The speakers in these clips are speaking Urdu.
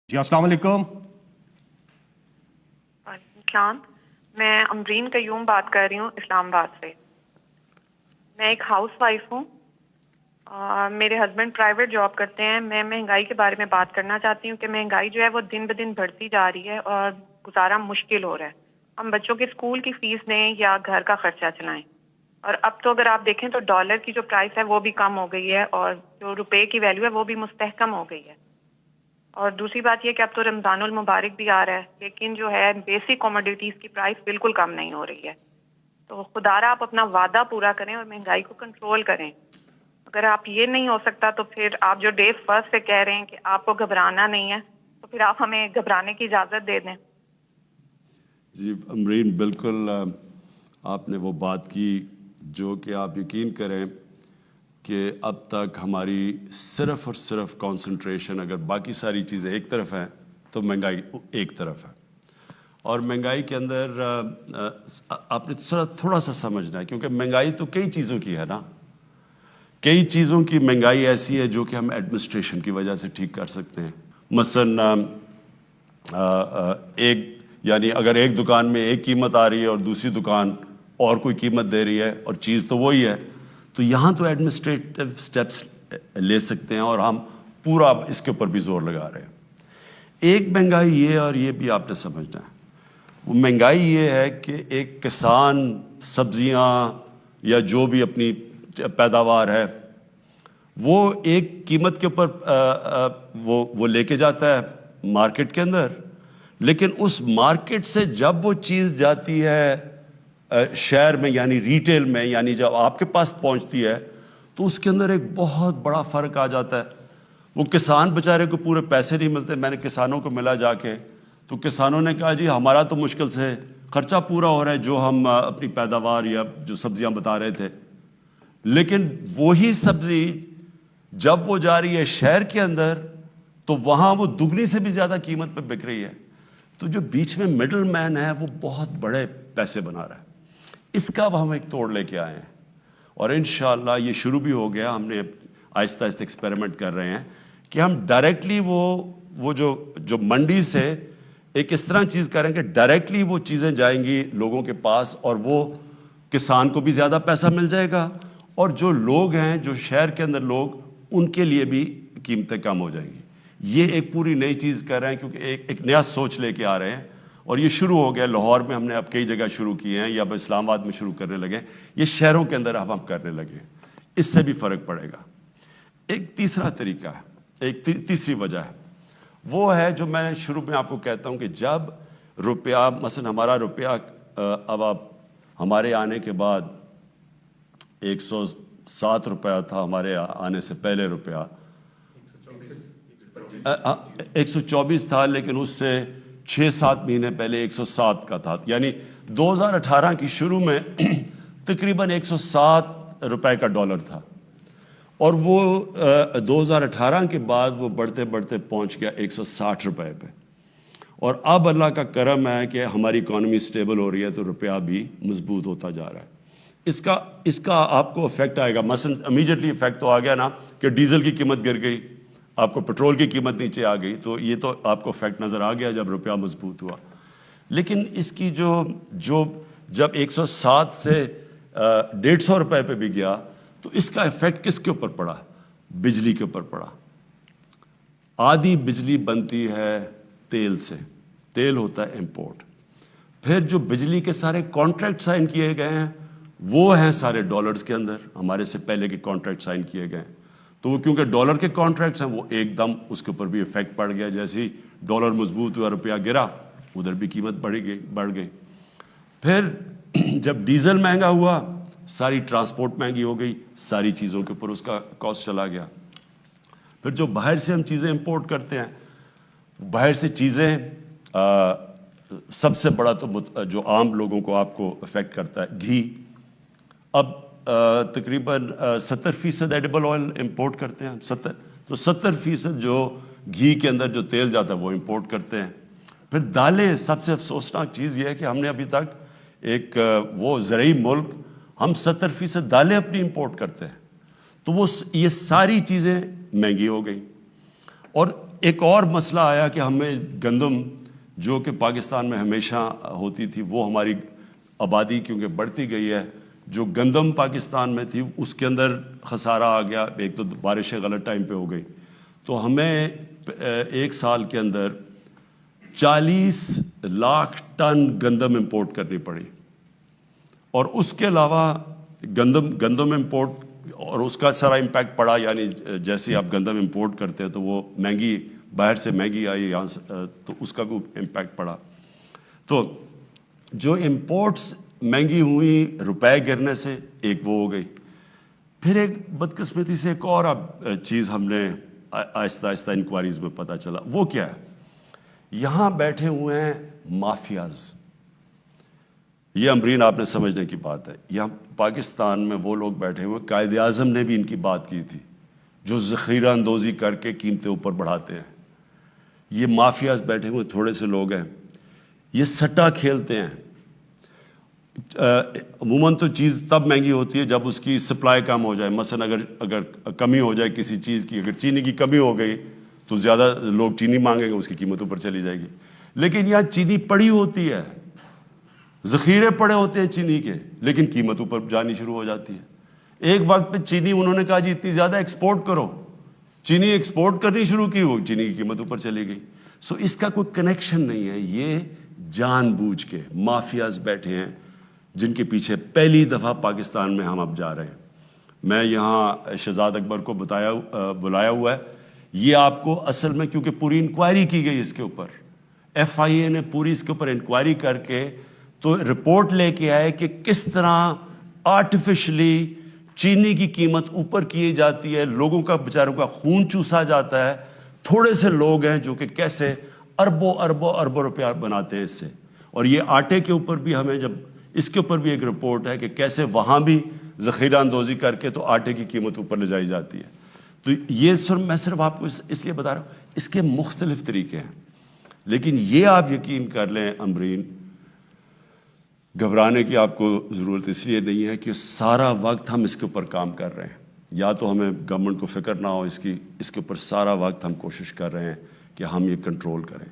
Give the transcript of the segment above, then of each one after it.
جی السلام علیکم. وعلیکم السلام. میں امرین قیوم بات کر رہی ہوں اسلام آباد سے. میں ایک ہاؤس وائف ہوں. میرے ہسبینڈ پرائیویٹ جاب کرتے ہیں. میں مہنگائی کے بارے میں بات کرنا چاہتی ہوں کہ مہنگائی جو ہے وہ دن بدن بڑھتی جا رہی ہے اور گزارا مشکل ہو رہا ہے. ہم بچوں کے اسکول کی فیس دیں یا گھر کا خرچہ چلائیں. اور اب تو اگر آپ دیکھیں تو ڈالر کی جو پرائس ہے وہ بھی کم ہو گئی ہے اور جو روپے کی ویلیو ہے وہ بھی مستحکم ہو گئی ہے. اور دوسری بات یہ کہ اب تو رمضان المبارک بھی آ رہا ہے لیکن جو ہے بیسک کوموڈیٹیز کی پرائس بالکل کم نہیں ہو رہی ہے. تو خدا را آپ اپنا وعدہ پورا کریں اور مہنگائی کو کنٹرول کریں. اگر آپ یہ نہیں ہو سکتا تو پھر آپ جو ڈے فرسٹ سے کہہ رہے ہیں کہ آپ کو گھبرانا نہیں ہے تو پھر آپ ہمیں گھبرانے کی اجازت دے دیں. جی امرین، بالکل آپ نے وہ بات کی جو کہ آپ یقین کریں کہ اب تک ہماری صرف اور صرف کانسنٹریشن اگر باقی ساری چیزیں ایک طرف ہیں تو مہنگائی ایک طرف ہے. اور مہنگائی کے اندر آپ نے تھوڑا سا سمجھنا ہے کیونکہ مہنگائی تو کئی چیزوں کی ہے نا. کئی چیزوں کی مہنگائی ایسی ہے جو کہ ہم ایڈمنسٹریشن کی وجہ سے ٹھیک کر سکتے ہیں. مثلا یعنی اگر ایک دکان میں ایک قیمت آ رہی ہے اور دوسری دکان اور کوئی قیمت دے رہی ہے اور چیز تو وہی ہے تو یہاں تو ایڈمنسٹریٹو سٹیپس لے سکتے ہیں اور ہم پورا اس کے اوپر بھی زور لگا رہے ہیں. ایک مہنگائی یہ اور یہ بھی آپ نے سمجھنا ہے. وہ مہنگائی یہ ہے کہ ایک کسان سبزیاں یا جو بھی اپنی پیداوار ہے وہ ایک قیمت کے اوپر وہ لے کے جاتا ہے مارکیٹ کے اندر، لیکن اس مارکیٹ سے جب وہ چیز جاتی ہے شہر میں یعنی ریٹیل میں یعنی جب آپ کے پاس پہنچتی ہے تو اس کے اندر ایک بہت بڑا فرق آ جاتا ہے. وہ کسان بیچارے کو پورے پیسے نہیں ملتے. میں نے کسانوں کو ملا جا کے تو کسانوں نے کہا جی ہمارا تو مشکل سے خرچہ پورا ہو رہا ہے جو ہم اپنی پیداوار یا جو سبزیاں بتا رہے تھے، لیکن وہی سبزی جب وہ جا رہی ہے شہر کے اندر تو وہاں وہ دگنی سے بھی زیادہ قیمت پہ بک رہی ہے. تو جو بیچ میں مڈل مین ہے وہ بہت بڑے پیسے بنا رہا ہے. اس کا اب ہم ایک توڑ لے کے آئے ہیں اور انشاءاللہ یہ شروع بھی ہو گیا. ہم نے آہستہ آہستہ ایکسپیریمنٹ کر رہے ہیں کہ ہم ڈائریکٹلی وہ جو منڈی سے ایک اس طرح چیز کریں کہ ڈائریکٹلی وہ چیزیں جائیں گی لوگوں کے پاس اور وہ کسان کو بھی زیادہ پیسہ مل جائے گا اور جو لوگ ہیں جو شہر کے اندر لوگ ان کے لیے بھی قیمتیں کم ہو جائیں گی. یہ ایک پوری نئی چیز کر رہے ہیں کیونکہ ایک نیا سوچ لے کے آ رہے ہیں اور یہ شروع ہو گیا. لاہور میں ہم نے اب کئی جگہ شروع کیے ہیں یا اب اسلام آباد میں شروع کرنے لگے. یہ شہروں کے اندر اب ہم کرنے لگے. اس سے بھی فرق پڑے گا. ایک تیسرا طریقہ ہے، ایک تیسری وجہ ہے، وہ ہے جو میں شروع میں آپ کو کہتا ہوں کہ جب روپیہ مثلا ہمارا روپیہ اب آپ ہمارے آنے کے بعد 107 روپیہ تھا. ہمارے آنے سے پہلے روپیہ 124 تھا، لیکن اس سے 6-7 مہینے پہلے 107 کا تھا. یعنی 2018 کی شروع میں تقریباً 107 روپے کا ڈالر تھا اور وہ 2018 کے بعد وہ بڑھتے بڑھتے پہنچ گیا 160 روپے پہ. اور اب اللہ کا کرم ہے کہ ہماری اکانومی سٹیبل ہو رہی ہے تو روپیہ بھی مضبوط ہوتا جا رہا ہے. اس کا آپ کو افیکٹ آئے گا. مثلا امیجیٹلی افیکٹ تو آ گیا نا کہ ڈیزل کی قیمت گر گئی، آپ کو پیٹرول کی قیمت نیچے آ گئی تو یہ تو آپ کو افیکٹ نظر آ گیا جب روپیہ مضبوط ہوا. لیکن اس کی جو جب 107 سے 150 روپے پہ بھی گیا تو اس کا افیکٹ کس کے اوپر پڑا؟ بجلی کے اوپر پڑا. آدھی بجلی بنتی ہے تیل سے، تیل ہوتا ہے امپورٹ. پھر جو بجلی کے سارے کانٹریکٹ سائن کیے گئے ہیں وہ ہیں سارے ڈالرز کے اندر، ہمارے سے پہلے کے کانٹریکٹ سائن کیے گئے ہیں. تو وہ کیونکہ ڈالر کے کانٹریکٹس ہیں وہ ایک دم اس کے اوپر بھی افیکٹ پڑ گیا. جیسے ہی ڈالر مضبوط ہوا روپیہ گرا ادھر بھی قیمت بڑھ گئی. پھر جب ڈیزل مہنگا ہوا ساری ٹرانسپورٹ مہنگی ہو گئی، ساری چیزوں کے اوپر اس کا کاسٹ چلا گیا. پھر جو باہر سے ہم چیزیں امپورٹ کرتے ہیں، باہر سے چیزیں سب سے بڑا تو جو عام لوگوں کو آپ کو افیکٹ کرتا ہے گھی. اب تقریباً 70% ایڈیبل آئل امپورٹ کرتے ہیں. 70% جو گھی کے اندر جو تیل جاتا ہے وہ امپورٹ کرتے ہیں. پھر دالیں، سب سے افسوسناک چیز یہ ہے کہ ہم نے ابھی تک ایک وہ زرعی ملک، ہم 70% دالیں اپنی امپورٹ کرتے ہیں. تو یہ ساری چیزیں مہنگی ہو گئی. اور ایک اور مسئلہ آیا کہ ہمیں گندم جو کہ پاکستان میں ہمیشہ ہوتی تھی وہ ہماری آبادی کیونکہ بڑھتی گئی ہے، جو گندم پاکستان میں تھی اس کے اندر خسارہ آ گیا. ایک تو بارشیں غلط ٹائم پہ ہو گئی تو ہمیں ایک سال کے اندر 40 لاکھ ٹن گندم امپورٹ کرنی پڑی. اور اس کے علاوہ گندم امپورٹ اور اس کا سارا امپیکٹ پڑا، یعنی جیسے آپ گندم امپورٹ کرتے ہیں تو وہ مہنگی، باہر سے مہنگی آئی یہاں سے، تو اس کا بھی امپیکٹ پڑا. تو جو امپورٹس مہنگی ہوئی روپے گرنے سے، ایک وہ ہو گئی. پھر ایک بدقسمتی سے ایک اور چیز ہم نے آہستہ آہستہ انکوائریز میں پتہ چلا. وہ کیا ہے؟ یہاں بیٹھے ہوئے ہیں مافیاز. یہ امرین آپ نے سمجھنے کی بات ہے. یہاں پاکستان میں وہ لوگ بیٹھے ہوئے، قائد اعظم نے بھی ان کی بات کی تھی، جو ذخیرہ اندوزی کر کے قیمتیں اوپر بڑھاتے ہیں. یہ مافیاز بیٹھے ہوئے تھوڑے سے لوگ ہیں، یہ سٹا کھیلتے ہیں. عموماً تو چیز تب مہنگی ہوتی ہے جب اس کی سپلائی کم ہو جائے. مثلا اگر کمی ہو جائے کسی چیز کی، اگر چینی کی کمی ہو گئی تو زیادہ لوگ چینی مانگیں گے، اس کی قیمت اوپر چلی جائے گی. لیکن یہاں چینی پڑی ہوتی ہے، ذخیرے پڑے ہوتے ہیں چینی کے، لیکن قیمت اوپر جانی شروع ہو جاتی ہے. ایک وقت پہ چینی انہوں نے کہا جی اتنی زیادہ ایکسپورٹ کرو، چینی ایکسپورٹ کرنی شروع کی، وہ چینی کی قیمت اوپر چلی گئی. سو اس کا کوئی کنیکشن نہیں ہے. یہ جان بوجھ کے مافیاز بیٹھے ہیں جن کے پیچھے پہلی دفعہ پاکستان میں ہم اب جا رہے ہیں. میں یہاں شہزاد اکبر کو بلایا ہوا ہے. یہ آپ کو اصل میں، کیونکہ پوری انکوائری کی گئی اس کے اوپر، ایف آئی اے نے پوری اس کے اوپر انکوائری کر کے تو رپورٹ لے کے آئے کہ کس طرح آرٹیفیشلی چینی کی قیمت اوپر کی جاتی ہے، لوگوں کا بیچاروں کا خون چوسا جاتا ہے. تھوڑے سے لوگ ہیں جو کہ کیسے اربوں اربوں اربوں روپیہ بناتے ہیں اس سے. اور یہ آٹے کے اوپر بھی ہمیں جب اس کے اوپر بھی ایک رپورٹ ہے کہ کیسے وہاں بھی ذخیرہ اندوزی کر کے تو آٹے کی قیمت اوپر لے جائی جاتی ہے. تو یہ میں صرف آپ کو اس لیے بتا رہا ہوں، اس کے مختلف طریقے ہیں. لیکن یہ آپ یقین کر لیں امرین، گھبرانے کی آپ کو ضرورت اس لیے نہیں ہے کہ سارا وقت ہم اس کے اوپر کام کر رہے ہیں. یا تو ہمیں گورنمنٹ کو فکر نہ ہو اس کے اوپر سارا وقت ہم کوشش کر رہے ہیں کہ ہم یہ کنٹرول کریں.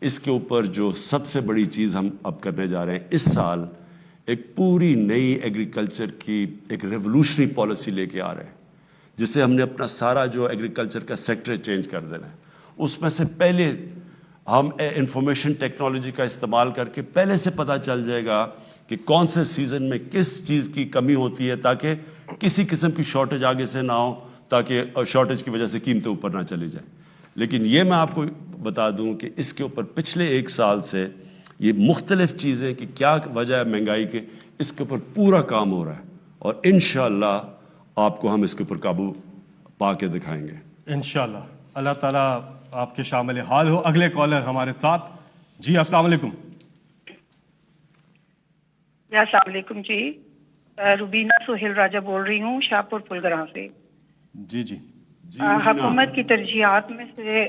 اس کے اوپر جو سب سے بڑی چیز ہم اب کرنے جا رہے ہیں، اس سال ایک پوری نئی ایگریکلچر کی ایک ریولوشنری پالیسی لے کے آ رہے ہیں، جس سے ہم نے اپنا سارا جو ایگریکلچر کا سیکٹر چینج کر دینا ہے. اس میں سے پہلے ہم انفارمیشن ٹیکنالوجی کا استعمال کر کے پہلے سے پتہ چل جائے گا کہ کون سے سیزن میں کس چیز کی کمی ہوتی ہے، تاکہ کسی قسم کی شارٹیج آگے سے نہ ہو، تاکہ شارٹیج کی وجہ سے قیمتیں اوپر نہ چلی جائیں. لیکن یہ میں آپ کو بتا دوں کہ اس کے اوپر پچھلے ایک سال سے یہ مختلف چیزیں کہ کیا وجہ ہے مہنگائی کے، اس کے اوپر پورا کام ہو رہا ہے. اور انشاءاللہ آپ کو ہم اس کے اوپر قابو پا کے دکھائیں گے انشاءاللہ. اللہ تعالیٰ آپ کے شامل حال ہو. اگلے کالر ہمارے ساتھ. جی السلام علیکم. السلام علیکم. جی روبینہ سہیل راجہ بول رہی ہوں شاہپور پلگراں سے. جی جی حکومت کی ترجیحات میں سے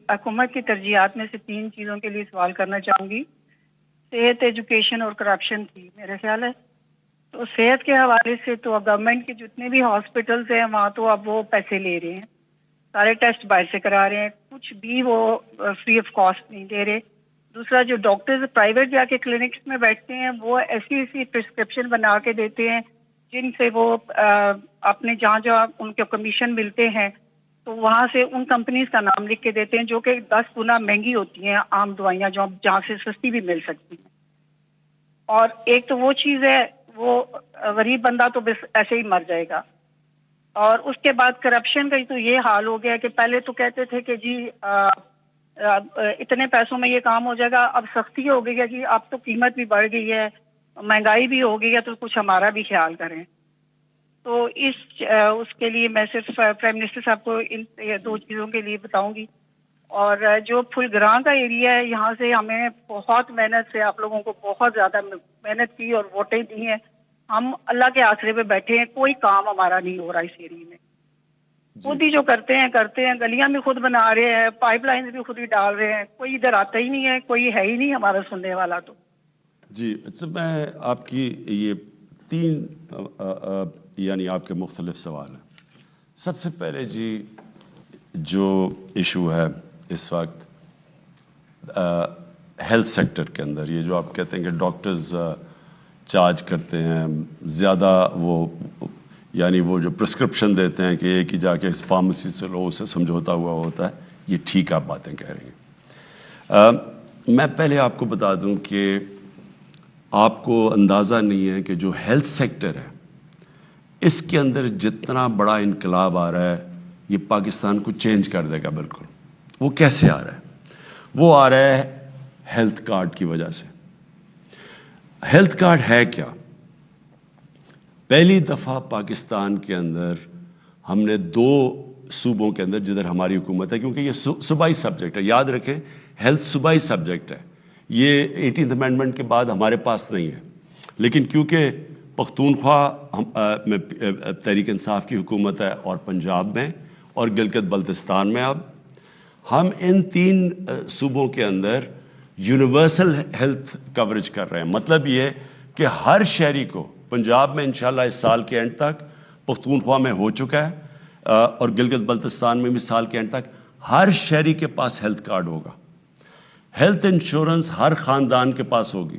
حکومت کی ترجیحات میں سے 3 چیزوں کے لیے سوال کرنا چاہوں گی. صحت، ایجوکیشن اور کرپشن تھی میرے خیال ہے. تو صحت کے حوالے سے تو گورنمنٹ کے جتنے بھی ہاسپٹلز ہیں وہاں تو اب وہ پیسے لے رہے ہیں، سارے ٹیسٹ باہر سے کرا رہے ہیں، کچھ بھی وہ فری آف کاسٹ نہیں دے رہے. دوسرا، جو ڈاکٹرز پرائیویٹ جا کے کلینکس میں بیٹھتے ہیں وہ ایسی پرسکرپشن بنا کے دیتے ہیں جن سے وہ اپنے جہاں ان کے کمیشن ملتے ہیں تو وہاں سے ان کمپنیز کا نام لکھ کے دیتے ہیں جو کہ 10 گنا مہنگی ہوتی ہیں عام دوائیاں جہاں سے سستی بھی مل سکتی ہیں. اور ایک تو وہ چیز ہے، وہ غریب بندہ تو بس ایسے ہی مر جائے گا. اور اس کے بعد کرپشن کا تو یہ حال ہو گیا کہ پہلے تو کہتے تھے کہ جی اتنے پیسوں میں یہ کام ہو جائے گا، اب سختی ہو گئی ہے کہ اب تو قیمت بھی بڑھ گئی ہے، مہنگائی بھی ہو گئی ہے، تو کچھ ہمارا بھی خیال کریں. تو اس کے لیے میں صرف پرائم منسٹر صاحب کو ان 2 چیزوں کے لیے بتاؤں گی. اور جو پھلگراں کا ایریا ہے، یہاں سے ہمیں بہت محنت سے آپ لوگوں کو بہت زیادہ محنت کی اور ووٹیں دی ہیں. ہم اللہ کے آسرے پہ بیٹھے ہیں، کوئی کام ہمارا نہیں ہو رہا اس ایریا میں. خود ہی جو کرتے ہیں، گلیاں بھی خود بنا رہے ہیں، پائپ لائنز بھی خود ہی ڈال رہے ہیں، کوئی ادھر آتا ہی نہیں ہے، کوئی ہے ہی نہیں ہمارا سننے والا. تو جی اچھا، میں آپ کی یہ 3 یعنی آپ کے مختلف سوال ہیں. سب سے پہلے جی جو ایشو ہے اس وقت ہیلتھ سیکٹر کے اندر، یہ جو آپ کہتے ہیں کہ ڈاکٹرز چارج کرتے ہیں زیادہ، وہ یعنی وہ جو پرسکرپشن دیتے ہیں کہ ایک ہی جا کے اس فارمیسی سے لوگوں سے سمجھوتا ہوا ہوتا ہے، یہ ٹھیک آپ باتیں کہہ رہی ہیں۔ میں پہلے آپ کو بتا دوں کہ آپ کو اندازہ نہیں ہے کہ جو ہیلتھ سیکٹر ہے اس کے اندر جتنا بڑا انقلاب آ رہا ہے، یہ پاکستان کو چینج کر دے گا بالکل۔ وہ کیسے آ رہا ہے؟ وہ آ رہا ہے ہیلتھ کارڈ کی وجہ سے۔ ہیلتھ کارڈ ہے کیا؟ پہلی دفعہ پاکستان کے اندر ہم نے 2 صوبوں کے اندر جدھر ہماری حکومت ہے، کیونکہ یہ صوبائی سبجیکٹ ہے، یاد رکھیں ہیلتھ صوبائی سبجیکٹ ہے، یہ 18th امینڈمنٹ کے بعد ہمارے پاس نہیں ہے، لیکن کیونکہ پختونخوا میں تحریک انصاف کی حکومت ہے اور پنجاب میں اور گلگت بلتستان میں، اب ہم ان 3 صوبوں کے اندر یونیورسل ہیلتھ کوریج کر رہے ہیں۔ مطلب یہ کہ ہر شہری کو، پنجاب میں انشاءاللہ اس سال کے اینڈ تک، پختونخوا میں ہو چکا ہے اور گلگت بلتستان میں بھی سال کے اینڈ تک ہر شہری کے پاس ہیلتھ کارڈ ہوگا۔ ہیلتھ انشورنس ہر خاندان کے پاس ہوگی۔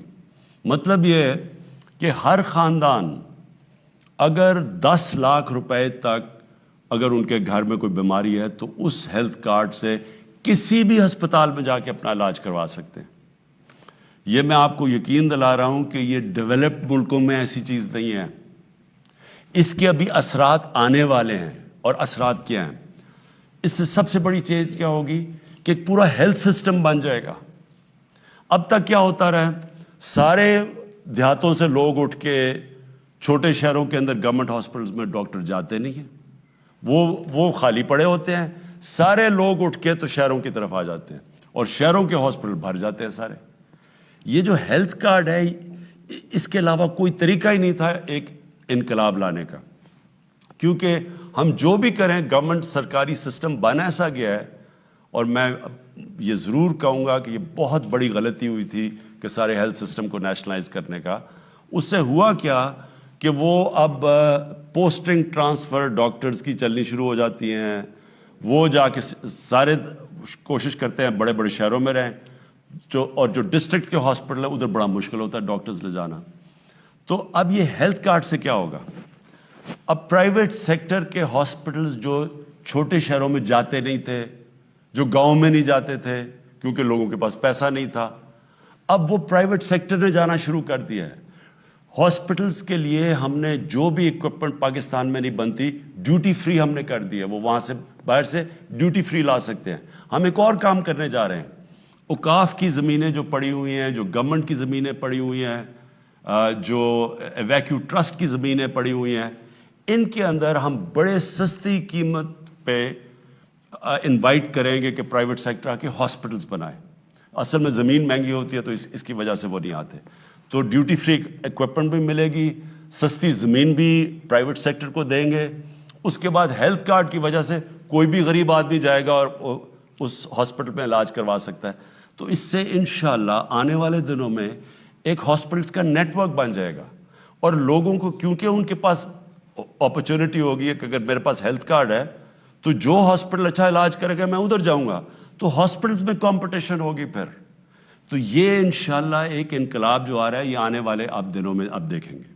مطلب یہ ہے کہ ہر خاندان اگر 10 لاکھ روپے تک اگر ان کے گھر میں کوئی بیماری ہے تو اس ہیلتھ کارڈ سے کسی بھی ہسپتال میں جا کے اپنا علاج کروا سکتے ہیں۔ یہ میں آپ کو یقین دلا رہا ہوں کہ یہ ڈیولپڈ ملکوں میں ایسی چیز نہیں ہے۔ اس کے ابھی اثرات آنے والے ہیں، اور اثرات کیا ہیں؟ اس سے سب سے بڑی چیز کیا ہوگی کہ ایک پورا ہیلتھ سسٹم بن جائے گا۔ اب تک کیا ہوتا رہا ہے، سارے دیہاتوں سے لوگ اٹھ کے چھوٹے شہروں کے اندر گورنمنٹ ہاسپٹلز میں ڈاکٹر جاتے نہیں ہیں، وہ خالی پڑے ہوتے ہیں، سارے لوگ اٹھ کے تو شہروں کی طرف آ جاتے ہیں اور شہروں کے ہاسپٹل بھر جاتے ہیں سارے۔ یہ جو ہیلتھ کارڈ ہے، اس کے علاوہ کوئی طریقہ ہی نہیں تھا ایک انقلاب لانے کا، کیونکہ ہم جو بھی کریں گورنمنٹ سرکاری سسٹم بن ایسا گیا ہے، اور میں یہ ضرور کہوں گا کہ یہ بہت بڑی غلطی ہوئی تھی کہ سارے ہیلتھ سسٹم کو نیشنلائز کرنے کا۔ اس سے ہوا کیا کہ وہ اب پوسٹنگ ٹرانسفر ڈاکٹرز کی چلنی شروع ہو جاتی ہیں، وہ جا کے سارے کوشش کرتے ہیں بڑے بڑے شہروں میں رہیں، اور جو ڈسٹرکٹ کے ہاسپٹل ہے ادھر بڑا مشکل ہوتا ہے ڈاکٹرز لے جانا۔ تو اب یہ ہیلتھ کارڈ سے کیا ہوگا؟ اب پرائیویٹ سیکٹر کے ہاسپٹلز جو چھوٹے شہروں میں جاتے نہیں تھے، جو گاؤں میں نہیں جاتے تھے کیونکہ لوگوں کے پاس پیسہ نہیں تھا، اب وہ پرائیویٹ سیکٹر نے جانا شروع کر دیا ہے۔ ہاسپٹلز کے لیے ہم نے جو بھی اکوپمنٹ پاکستان میں نہیں بنتی، ڈیوٹی فری ہم نے کر دی ہے، وہ وہاں سے باہر سے ڈیوٹی فری لا سکتے ہیں۔ ہم ایک اور کام کرنے جا رہے ہیں، اوقاف کی زمینیں جو پڑی ہوئی ہیں، جو گورنمنٹ کی زمینیں پڑی ہوئی ہیں، جو ویکیو ٹرسٹ کی زمینیں پڑی ہوئی ہیں، ان کے اندر ہم بڑے سستی قیمت پہ انوائٹ کریں گے کہ پرائیویٹ سیکٹر آ کے ہاسپٹلز بنائے۔ اصل میں زمین مہنگی ہوتی ہے تو اس کی وجہ سے وہ نہیں آتے، تو ڈیوٹی فری ایکوپمنٹ بھی ملے گی، سستی زمین بھی پرائیویٹ سیکٹر کو دیں گے۔ اس کے بعد ہیلتھ کارڈ کی وجہ سے کوئی بھی غریب آدمی جائے گا اور اس ہاسپٹل میں علاج کروا سکتا ہے۔ تو اس سے انشاءاللہ آنے والے دنوں میں ایک ہاسپٹلز کا نیٹ ورک بن جائے گا، اور لوگوں کو کیونکہ ان کے پاس اپرچونٹی ہوگی کہ اگر میرے پاس ہیلتھ کارڈ ہے تو جو ہاسپٹل اچھا علاج کرے گا میں ادھر جاؤں گا، تو ہاسپٹلز میں کمپٹیشن ہوگی پھر۔ تو یہ انشاءاللہ ایک انقلاب جو آ رہا ہے یہ آنے والے آپ دنوں میں آپ دیکھیں گے۔